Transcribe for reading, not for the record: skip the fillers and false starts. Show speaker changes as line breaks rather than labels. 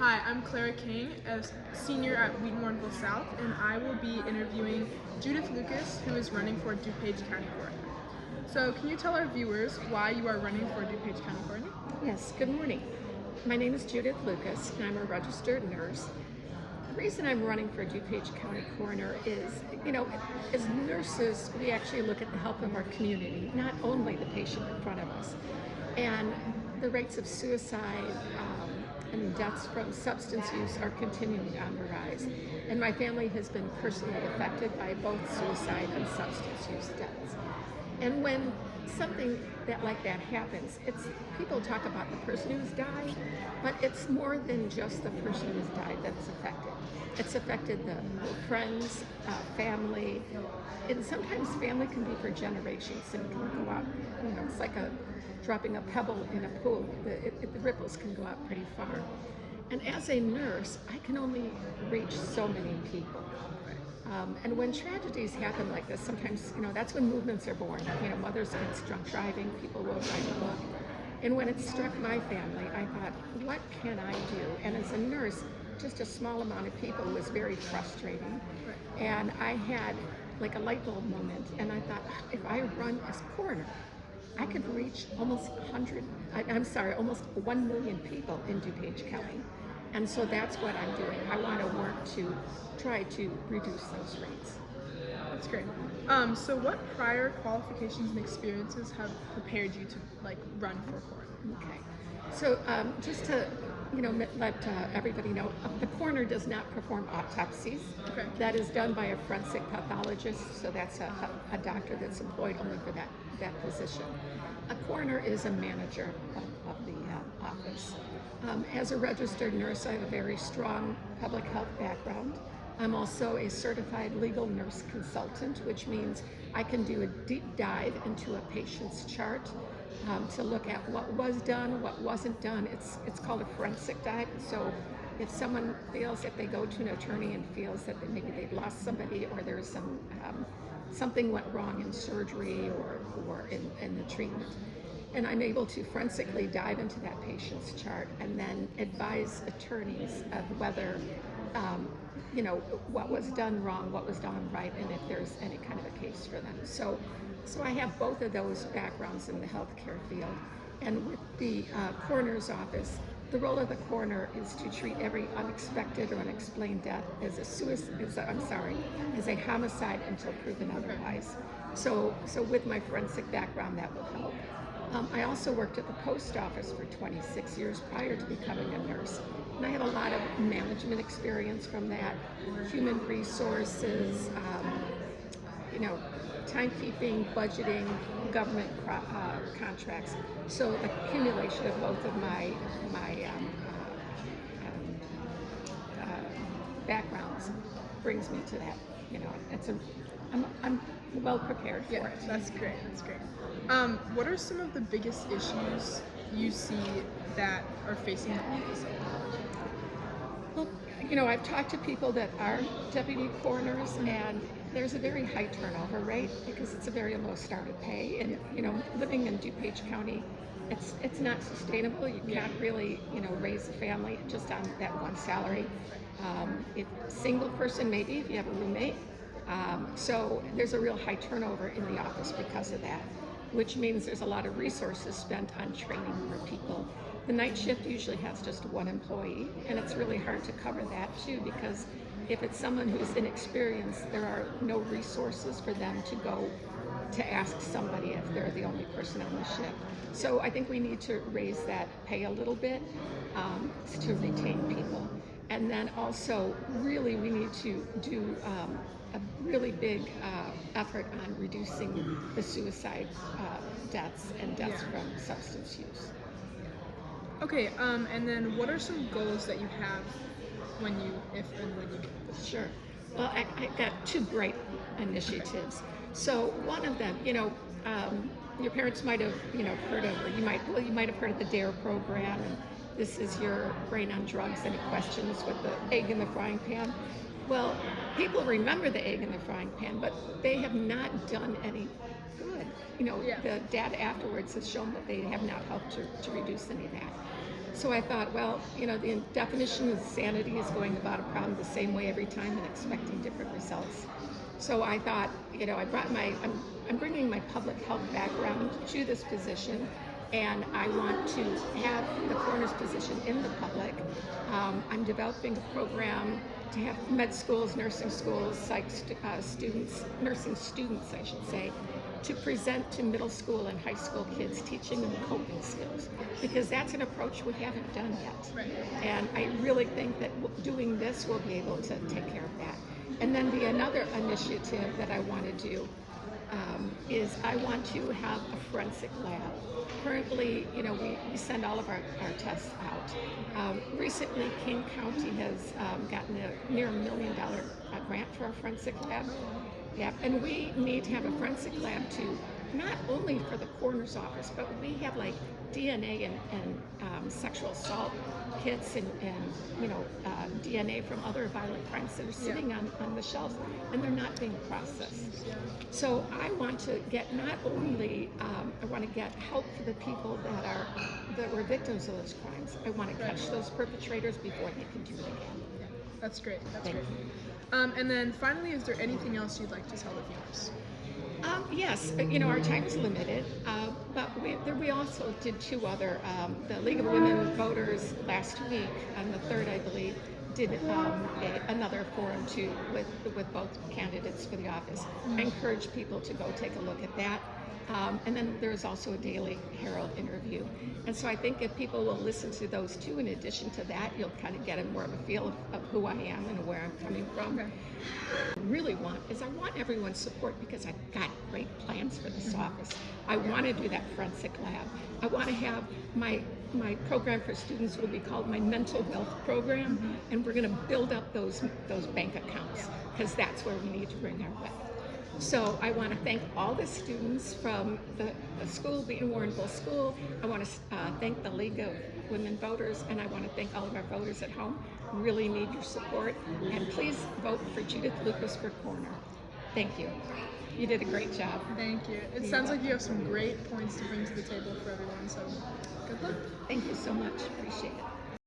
Hi, I'm Clara King, a senior at Wheaton South, and I will be interviewing Judith Lucas, who is running for DuPage County Coroner. So, can you tell our viewers why you are running for DuPage County Coroner?
Yes, good morning. My name is Judith Lucas, and I'm a registered nurse. The reason I'm running for DuPage County Coroner is, as nurses, we actually look at the health of our community, not only the patient in front of us. And the rates of suicide and deaths from substance use are continuing on the rise. And my family has been personally affected by both suicide and substance use deaths. And when something like that happens, people talk about the person who's died, but it's more than just the person who's died that's affected. It's affected the friends, family, and sometimes family can be for generations and can go out. It's like dropping a pebble in a pool. The ripples can go out pretty far. And as a nurse, I can only reach so many people. And when tragedies happen like this, sometimes, that's when movements are born. Mothers get drunk driving, people will write a book. And when it struck my family, I thought, what can I do? And as a nurse, just a small amount of people was very frustrating. And I had like a light bulb moment, and I thought, if I run as coroner, I could reach almost 1 million people in DuPage County. And so that's what I'm doing. I want to work to try to reduce those rates.
That's great. So what prior qualifications and experiences have prepared you to run for coroner?
Okay. So just to let everybody know, the coroner does not perform autopsies.
Okay.
That is done by a forensic pathologist, so that's a doctor that's employed only for that position. A coroner is a manager of the office. As a registered nurse, I have a very strong public health background. I'm also a certified legal nurse consultant, which means I can do a deep dive into a patient's chart to look at what was done, what wasn't done. It's called a forensic dive. So if someone feels, if they go to an attorney and feels that maybe they've lost somebody, or there's something went wrong in surgery or in the treatment, and I'm able to forensically dive into that patient's chart and then advise attorneys of whether what was done wrong, what was done right, and if there's any kind of a case for them. So I have both of those backgrounds in the healthcare field. And with the coroner's office, the role of the coroner is to treat every unexpected or unexplained death as a homicide until proven otherwise. So with my forensic background, that will help. I also worked at the post office for 26 years prior to becoming a nurse. And I have a lot of management experience from that, human resources, timekeeping, budgeting, government contracts. So the accumulation of both of my backgrounds brings me to that. I'm well prepared for it.
That's great. That's great. What are some of the biggest issues you see that are facing the office?
Well, I've talked to people that are deputy coroners, and there's a very high turnover rate because it's a very low starting pay. And living in DuPage County, it's not sustainable. You can't really raise a family just on that one salary. If single person, maybe if you have a roommate. So there's a real high turnover in the office because of that, which means there's a lot of resources spent on training more people. The night shift usually has just one employee, and it's really hard to cover that too, because if it's someone who's inexperienced, there are no resources for them to go to ask somebody if they're the only person on the shift. So I think we need to raise that pay a little bit to retain people. And then also, really, we need to do a really big effort on reducing the suicide deaths and deaths from substance use.
Okay, and then what are some goals that you have if and when you get this?
Sure. Well, I got two great initiatives. So one of them, your parents might have, heard of, or you might have heard of the DARE program. And this is your brain on drugs. Any questions with the egg in the frying pan? Well, people remember the egg in the frying pan, but they have not done any good. The data afterwards has shown that they have not helped to reduce any of that. So I thought, well, the definition of sanity is going about a problem the same way every time and expecting different results. So I thought, I'm bringing my public health background to this position, and I want to have the coroner's position in the public. I'm developing a program to have med schools, nursing schools, nursing students, I should say, to present to middle school and high school kids, teaching them coping skills, because that's an approach we haven't done yet.
Right.
And I really think that doing this, we'll be able to take care of that. And then another initiative that I want to do is I want to have a forensic lab. Currently, we send all of our tests out. Recently, King County has gotten a near $1 million grant for a forensic lab. Yeah, and we need to have a forensic lab too, not only for the coroner's office, but we have like DNA and sexual assault kits and DNA from other violent crimes that are sitting on the shelves, and they're not being processed. So I want to get not only I want to get help for the people that were victims of those crimes. I want to catch those perpetrators before they can do it again.
That's great. That's
Thank
great.
you.
And then finally, is there anything else you'd like to tell the viewers?
Yes, our time is limited, but we also did two other, the League of Women Voters last week, on the 3rd, I believe, did another forum too with both candidates for the office. I encourage people to go take a look at that. And then there's also a Daily Herald interview. And so I think if people will listen to those two, in addition to that, you'll kind of get more of a feel of who I am and where I'm coming from.
Okay.
What I really want everyone's support, because I've got great plans for this office. I want to do that forensic lab. I want to have my program for students will be called my mental wealth program, and we're going to build up those bank accounts, because that's where we need to bring our wealth. So I want to thank all the students from the school, Wheaton Warrenville School. I want to thank the League of Women Voters, and I want to thank all of our voters at home. We really need your support, and please vote for Judith Lukas for coroner. Thank you. You did a great job.
Thank you. It sounds like you have some great points to bring to the table for everyone, so good luck.
Thank you so much. Appreciate it.